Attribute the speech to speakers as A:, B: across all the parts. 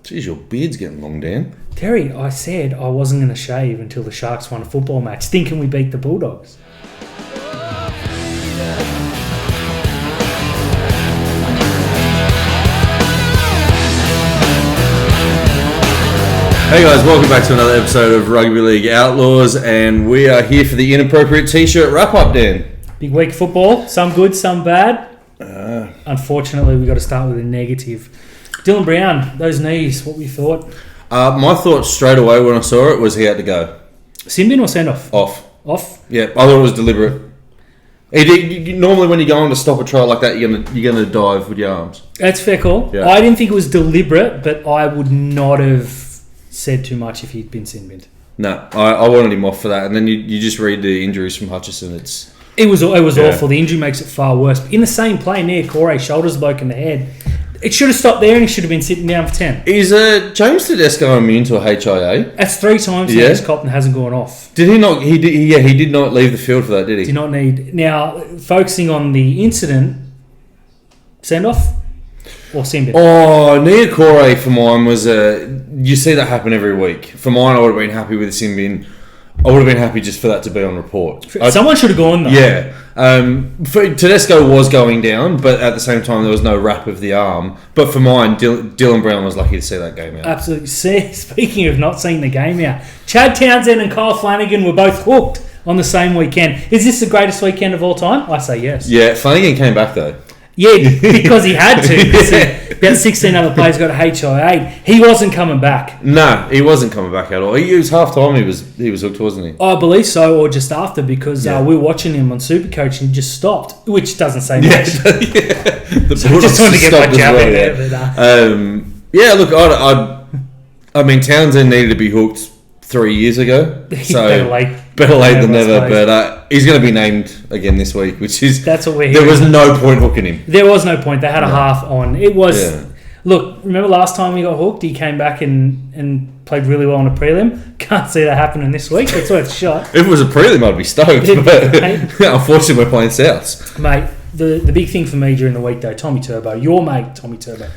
A: Jeez, your beard's getting long, Dan.
B: Terry, I said I wasn't going to shave until the Sharks won a football match, thinking we beat the Bulldogs.
A: Hey guys, welcome back to another episode of Rugby League Outlaws, and we are here for the Inappropriate t-shirt wrap-up, Dan.
B: Big week of football, some good, some bad. Unfortunately, we've got to start with a negative. Dylan Brown, those knees, what we thought?
A: My thought straight away when I saw it was he had to go.
B: Sin bin or send off?
A: Off? Yeah, I thought it was deliberate. Normally when you go on to stop a try like that, you're gonna dive with your arms.
B: That's fair call. Yeah. I didn't think it was deliberate, but I would not have said too much if he'd been sin binned. No,
A: I wanted him off for that, and then you just read the injuries from Hutchison.
B: It was awful. The injury makes it far worse. In the same play, near Corey shoulders the bloke in the head. It should have stopped there, and he should have been sitting down for 10.
A: Is James Tedesco immune to a HIA?
B: That's 3 times he's copped and hasn't gone off.
A: Did he not? He did not leave the field for that, did he?
B: Did not need. Now, focusing on the incident, send off. Or sin bin?
A: Oh, Nia Corey for mine was you see that happen every week. For mine, I would have been happy with the sin bin. I would have been happy just for that to be on report.
B: Someone should have gone though.
A: Yeah. Tedesco was going down, but at the same time there was no wrap of the arm. But for mine, Dylan Brown was lucky to see that game out.
B: Absolutely. Speaking of not seeing the game out, Chad Townsend and Kyle Flanagan were both hooked on the same weekend. Is this the greatest weekend of all time? I say yes.
A: Yeah, Flanagan came back though.
B: Yeah, because he had to. About 16 other players got a HIA. He wasn't coming back.
A: No, he wasn't coming back at all. He was half time. He was hooked, wasn't he?
B: I believe so, or just after, because we were watching him on Supercoach and he just much, which doesn't say much.
A: The
B: so just wanted to get my jab in there.
A: Look, I mean, Townsend needed to be hooked 3 years ago. So better late than never. But he's going to be named again this week, which is
B: that's what we're
A: hearing. There was no point hooking him.
B: There was no point. They had a half on. It was look. Remember last time he got hooked? He came back and played really well on a prelim. Can't see that happening this week. It's worth a shot.
A: If it was a prelim, I'd be stoked. But unfortunately, we're playing Souths.
B: Mate, the big thing for me during the week though, Tommy Turbo, your mate Tommy Turbo.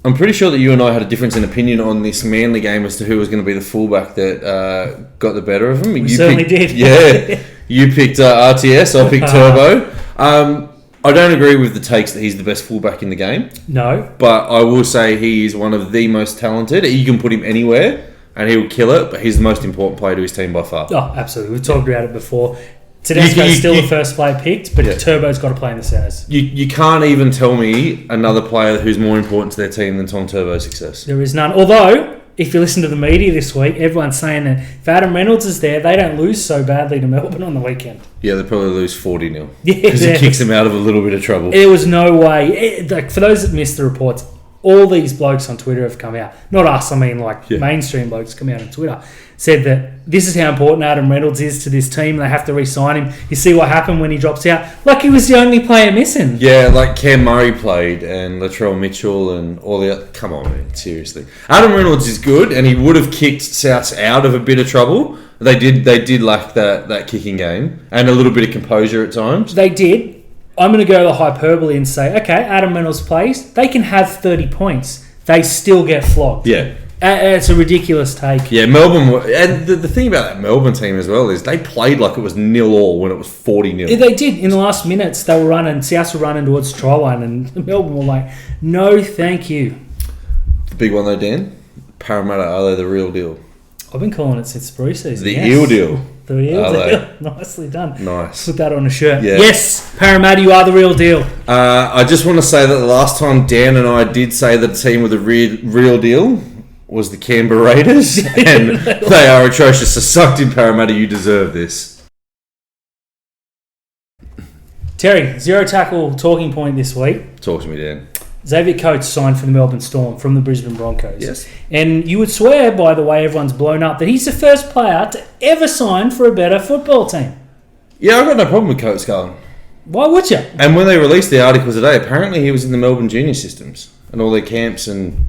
A: I'm pretty sure that you and I had a difference in opinion on this Manly game as to who was going to be the fullback that got the better of him.
B: You certainly did.
A: Yeah. You picked RTS, I picked Turbo. I don't agree with the takes that he's the best fullback in the game.
B: No.
A: But I will say he is one of the most talented. You can put him anywhere and he will kill it, but he's the most important player to his team by far.
B: Oh, absolutely. We've talked about it before. Tedesco's still the first player picked, but Turbo's got to play in the centres.
A: You can't even tell me another player who's more important to their team than Tom Turbo's success.
B: There is none. Although, if you listen to the media this week, everyone's saying that if Adam Reynolds is there, they don't lose so badly to Melbourne on the weekend.
A: Yeah, they probably lose 40-0.
B: Yeah,
A: because he kicks them out of a little bit of trouble.
B: There was no way. For those that missed the reports, all these blokes on Twitter have come out. Not us, I mean mainstream blokes come out on Twitter. Said that this is how important Adam Reynolds is to this team. They have to re-sign him. You see what happened when he drops out? Like he was the only player missing.
A: Yeah, like Cam Murray played and Latrell Mitchell and all the other... Come on, man. Seriously. Adam Reynolds is good and he would have kicked Souths out of a bit of trouble. They did lack that kicking game and a little bit of composure at times.
B: They did. I'm going to go the hyperbole and say, okay, Adam Reynolds plays. They can have 30 points. They still get flogged.
A: Yeah.
B: It's a ridiculous take.
A: Yeah, Melbourne... And the thing about that Melbourne team as well is they played like it was 0-0 when it was 40-0.
B: Yeah, they did. In the last minutes, they were running... Souths were running towards the try line and Melbourne were like, no, thank you.
A: The big one though, Dan? Parramatta, are they the real deal?
B: I've been calling it since the pre-season.
A: The eel deal.
B: The real deal. Nicely done.
A: Nice.
B: Put that on a shirt.
A: Yeah.
B: Yes, Parramatta, you are the real deal.
A: I just want to say that the last time Dan and I did say that the team with the real deal was the Canberra Raiders, and they are atrocious. So sucked in Parramatta, you deserve this.
B: Terry, zero tackle talking point this week.
A: Talk to me, Dan.
B: Xavier Coates signed for the Melbourne Storm from the Brisbane Broncos.
A: Yes.
B: And you would swear, by the way everyone's blown up, that he's the first player to ever sign for a better football team.
A: Yeah, I've got no problem with Coates going.
B: Why would you?
A: And when they released the article today, apparently he was in the Melbourne junior systems and all their camps and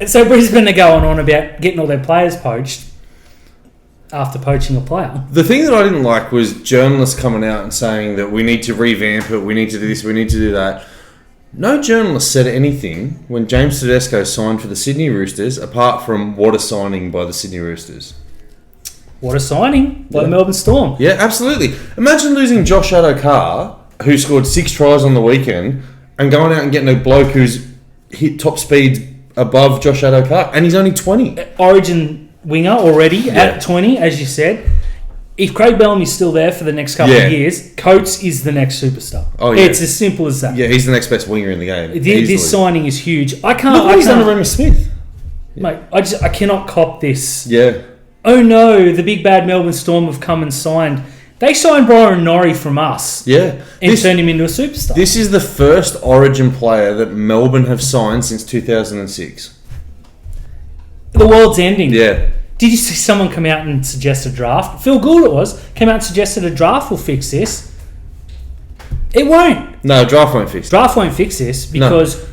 B: so Brisbane are going on about getting all their players poached after poaching a player.
A: The thing that I didn't like was journalists coming out and saying that we need to revamp it, we need to do this, we need to do that. No journalist said anything when James Tedesco signed for the Sydney Roosters, apart from what a signing by the Sydney Roosters.
B: What a signing by the Melbourne Storm.
A: Yeah, absolutely. Imagine losing Josh Addo-Carr, who scored 6 tries on the weekend, and going out and getting a bloke who's hit top speeds above Josh Addo-Carr, and he's only 20.
B: Origin winger already at 20, as you said. If Craig Bellamy's still there for the next couple of years, Coates is the next superstar. Oh, yeah. It's as simple as that.
A: Yeah, he's the next best winger in the game.
B: This signing is huge. I can't.
A: Look what he's done to Remy Smith.
B: Mate, I cannot cop this.
A: Yeah.
B: Oh no, the big bad Melbourne Storm have come and signed. They signed Byron Norrie from us.
A: Yeah.
B: And turned him into a superstar.
A: This is the first Origin player that Melbourne have signed since 2006.
B: The world's ending.
A: Yeah.
B: Did you see someone come out and suggest a draft? Phil Gould came out and suggested a draft will fix this. It won't.
A: No, draft won't fix it.
B: Draft won't fix this because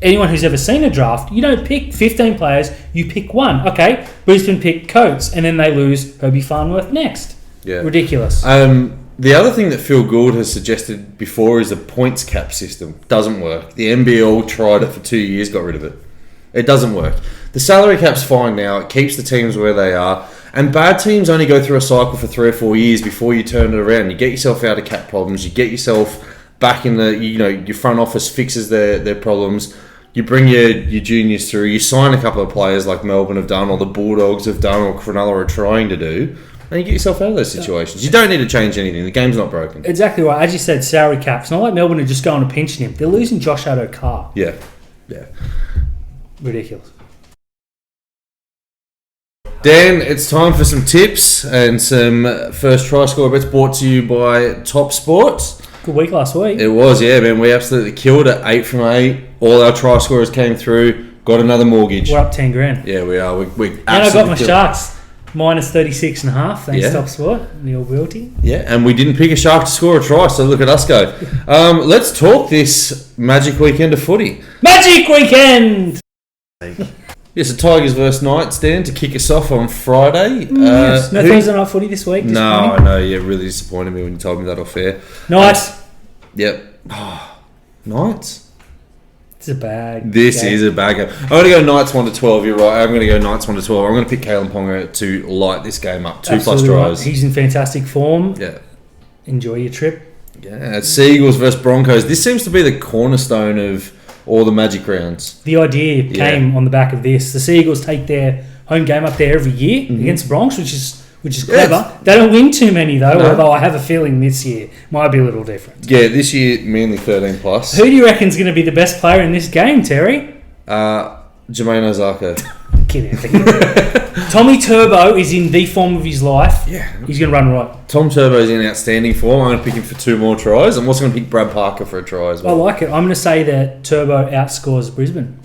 B: anyone who's ever seen a draft, you don't pick 15 players, you pick one. Okay, Brisbane picked Coates and then they lose Herbie Farnworth next.
A: Yeah.
B: Ridiculous.
A: The other thing that Phil Gould has suggested before is a points cap system. Doesn't work. The NBL tried it for 2 years, got rid of it. It doesn't work. The salary cap's fine now. It keeps the teams where they are. And bad teams only go through a cycle for 3 or 4 years before you turn it around. You get yourself out of cap problems. You get yourself back in the, your front office fixes their problems. You bring your juniors through. You sign a couple of players like Melbourne have done or the Bulldogs have done or Cronulla are trying to do. And you get yourself out of those situations. You don't need to change anything. The game's not broken.
B: Exactly right. As you said, salary cap. It's not like Melbourne are just going to pinching him. They're losing Josh Addo-Carr.
A: Yeah.
B: Ridiculous.
A: Dan, it's time for some tips and some first try score bets brought to you by Top Sports.
B: Good week last week.
A: It was, yeah, man. We absolutely killed it. 8 from 8. All our try scorers came through. Got another mortgage.
B: We're up 10 grand.
A: Yeah, we are. We
B: and I got my Sharks. Minus 36.5, thanks Top Sport, Neil Wilty.
A: Yeah, and we didn't pick a Shark to score a try, so look at us go. Let's talk this magic weekend of footy.
B: Magic weekend!
A: Yes, the Tigers versus Knights, Dan, to kick us off on Friday.
B: Yes. No Thursday night footy this week.
A: No, I know. Yeah, really disappointed me when you told me that off air.
B: Knights.
A: Yep. Knights.
B: It's a bag.
A: This is a bag. I'm going to go Knights 1-12. You're right. I'm going to go Knights 1-12. I'm going to pick Kalen Ponga to light this game up. 2+ tries.
B: Right. He's in fantastic form.
A: Yeah.
B: Enjoy your trip.
A: Yeah. Seagulls versus Broncos. This seems to be the cornerstone of all the Magic rounds.
B: The idea came on the back of this. The Seagulls take their home game up there every year against the Bronx, which is clever.
A: Yeah.
B: They don't win too many though, although I have a feeling this year might be a little different.
A: Yeah, this year mainly 13+.
B: Who do you reckon is going to be the best player in this game, Terry?
A: Jermaine Ozako.
B: Tommy Turbo is in the form of his life.
A: Yeah.
B: He's going to run right.
A: Tom Turbo's in outstanding form. I'm going to pick him for 2 more tries. I'm also going to pick Brad Parker for a try as well.
B: I like it. I'm going to say that Turbo outscores Brisbane.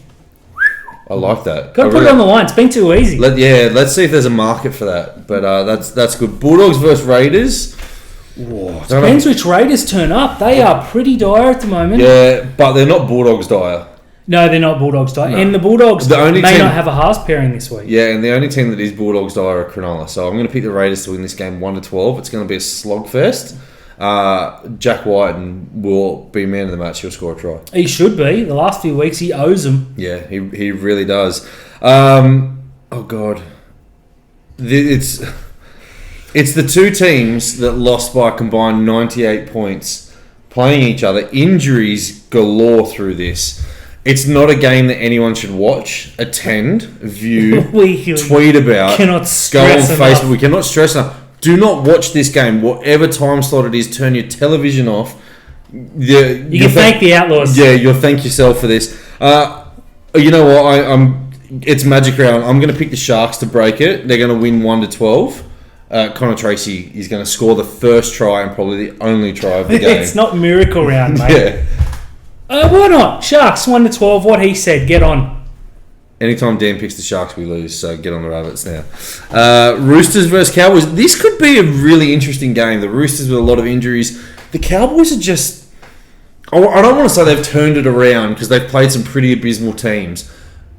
A: I like that.
B: Got to put it on the line. It's been too easy.
A: Let's see if there's a market for that. But that's good. Bulldogs versus Raiders.
B: Depends which Raiders turn up. They are pretty dire at the moment.
A: Yeah, but they're not Bulldogs dire.
B: No, they're not Bulldogs dire.
A: No.
B: And the Bulldogs may not have a half pairing this week.
A: Yeah, and the only team that is Bulldogs dire are Cronulla. So I'm going to pick the Raiders to win this game 1-12. It's going to be a slogfest. Jack White will be man of the match. He'll score a try.
B: He should be. The last few weeks he owes them.
A: Yeah, he really does. Oh God, it's the two teams that lost by a combined 98 points playing each other. Injuries galore through this. It's not a game that anyone should watch, attend, view, tweet about, go on Facebook. We cannot stress enough. Do not watch this game. Whatever time slot it is, turn your television off. You
B: can thank the Outlaws.
A: Yeah, you'll thank yourself for this. You know what? It's Magic Round. I'm going to pick the Sharks to break it. They're going to win 1-12. Connor Tracy is going to score the first try and probably the only try of the game.
B: It's not Miracle Round, mate. Why not? Sharks 1-12. What he said. Get on.
A: Anytime Dan picks the Sharks, we lose. So get on the Rabbits now. Roosters versus Cowboys. This could be a really interesting game. The Roosters with a lot of injuries. The Cowboys are just... I don't want to say they've turned it around because they've played some pretty abysmal teams.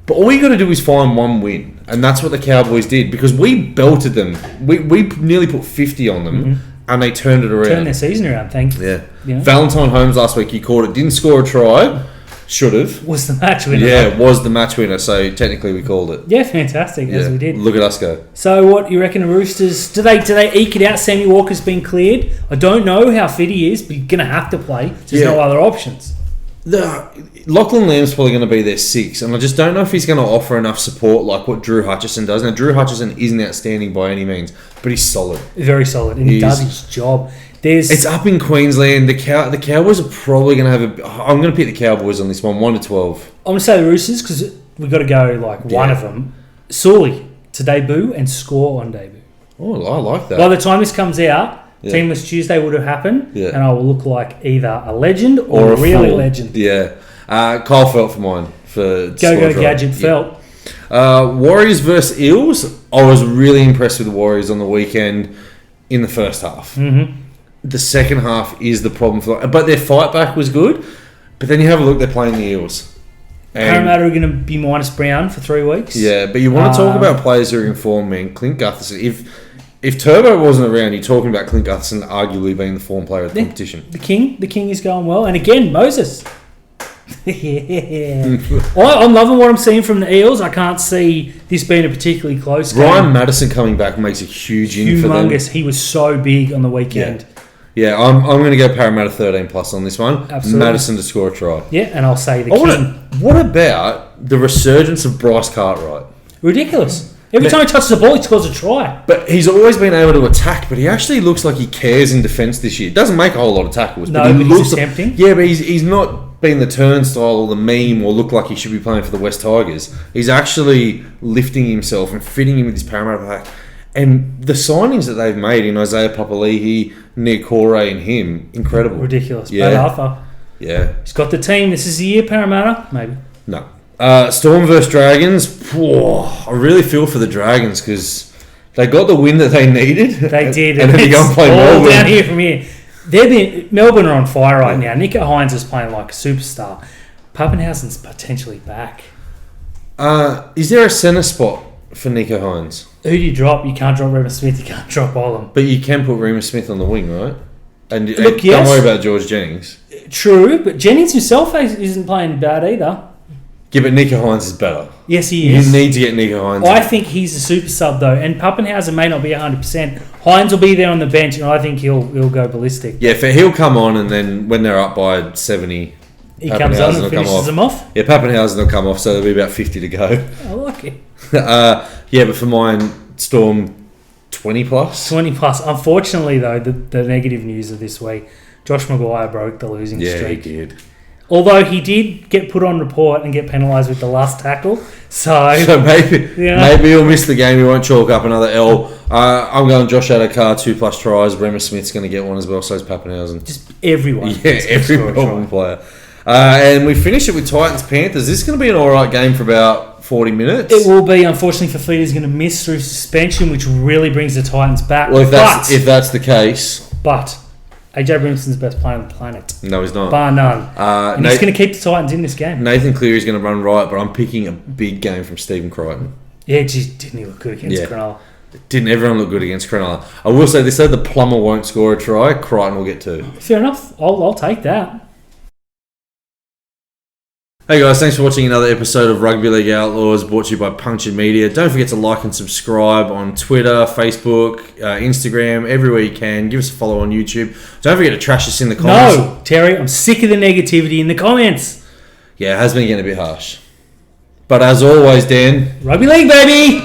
A: But all you got to do is find one win. And that's what the Cowboys did. Because we belted them. We nearly put 50 on them. Mm-hmm. And they turned it around.
B: Turned their season around, thank you.
A: Yeah. Valentine Holmes last week, he caught it. Didn't score a try. should have.
B: Was the match winner.
A: Yeah, it was the match winner, so technically we called it.
B: Yeah, fantastic, as we did.
A: Look at us go.
B: So what you reckon the Roosters, do they eke it out? Sammy Walker's been cleared. I don't know how fit he is, but he's going to have to play. There's no other options.
A: Lachlan Lamb's probably going to be their 6, and I just don't know if he's going to offer enough support like what Drew Hutchison does. Now, Drew Hutchison isn't outstanding by any means, but he's solid.
B: Very solid, and he does his job.
A: It's up in Queensland. The Cowboys are probably going to have I'm going to pick the Cowboys on this one, 1-12.
B: I'm going to say the Roosters because we've got to go one of them. Sully to debut and score on debut.
A: Oh, I like that.
B: By the time this comes out, Teamless Tuesday would have happened, and I will look like either a legend or a really legend.
A: Yeah. Kyle Felt for mine. Go
B: Gadget Felt.
A: Warriors versus Eels. I was really impressed with the Warriors on the weekend in the first half.
B: Mm-hmm.
A: The second half is the problem but their fight back was good. But then you have a look, they're playing the Eels.
B: Parramatta are going to be minus Brown for 3 weeks.
A: Yeah, but you want to talk about players who are in form, man. Clint Gutherson. If Turbo wasn't around, you're talking about Clint Gutherson arguably being the form player of the competition.
B: The King is going well. And again, Moses. Yeah. I'm loving what I'm seeing from the Eels. I can't see this being a particularly close game.
A: Ryan Madison coming back makes a huge in for them.
B: He was so big on the weekend.
A: Yeah, I'm going to go Parramatta 13 plus on this one.
B: Absolutely.
A: Madison to score a try.
B: Yeah, and I'll say the King.
A: What about the resurgence of Bryce Cartwright?
B: Ridiculous. Every time he touches the ball, he scores a try.
A: But he's always been able to attack, but he actually looks like he cares in defence this year. Doesn't make a whole lot of tackles.
B: No,
A: but
B: he's attempting.
A: Yeah, but he's not been the turnstile or the meme or look like he should be playing for the West Tigers. He's actually lifting himself and fitting in with his Parramatta pack. And the signings that they've made in Isaiah Papali'i, Nick Corey and him, incredible.
B: Ridiculous.
A: Yeah.
B: But Arthur.
A: Yeah.
B: He's got the team. This is the year, Parramatta? Maybe.
A: No. Storm versus Dragons. I really feel for the Dragons because they got the win that they needed.
B: They did.
A: And then they go and play Melbourne.
B: Down here from here. Melbourne are on fire right now. Nico Hines is playing like a superstar. Pappenhausen's potentially back.
A: Is there a centre spot for Nico Hines?
B: Who do you drop? You can't drop Remus Smith. You can't drop Olam.
A: But you can put Remus Smith on the wing, right? And
B: Look,
A: don't worry about George Jennings.
B: True, but Jennings himself isn't playing bad either.
A: Yeah, but Nico Hines is better.
B: Yes, he is.
A: You need to get Nico Hines.
B: I think he's a super sub though, and Pappenhausen may not be 100%. Hines will be there on the bench, and I think he'll go ballistic.
A: Yeah, he'll come on, and then when they're up by 70,
B: he comes on and finishes them off.
A: Yeah, Pappenhausen will come off, so there'll be about 50 to go.
B: I like it.
A: Yeah, but for mine, Storm 20 plus.
B: 20 plus. Unfortunately, though, the negative news of this week, Josh Maguire broke the losing streak.
A: Yeah, he did.
B: Although he did get put on report and get penalised with the last tackle. So
A: maybe he'll miss the game. He won't chalk up another L. I'm going Josh Adokar, 2+ tries. Remus Smith's going to get one as well, so is Pappenhausen.
B: Just everyone.
A: Yeah, every Melbourne player. And we finish it with Titans-Panthers. This is going to be an alright game for about 40 minutes.
B: It will be. Unfortunately for Feeder's going to miss through suspension, which really brings the Titans back.
A: Well, if that's the case.
B: But AJ Brimson's the best player on the planet.
A: No, he's not.
B: Bar none. And he's going to keep the Titans in this game.
A: Nathan Cleary's going to run right, but I'm picking a big game from Stephen Crichton.
B: Yeah, geez, didn't he look good against Cronulla?
A: Didn't everyone look good against Cronulla? I will say this, though, the Plummer won't score a try. Crichton will get 2.
B: Fair enough. I'll take that.
A: Hey guys, thanks for watching another episode of Rugby League Outlaws brought to you by Punctured Media. Don't forget to like and subscribe on Twitter, Facebook, Instagram, everywhere you can. Give us a follow on YouTube. Don't forget to trash us in the comments.
B: No, Terry, I'm sick of the negativity in the comments.
A: Yeah, it has been getting a bit harsh. But as always, Dan...
B: Rugby League, baby!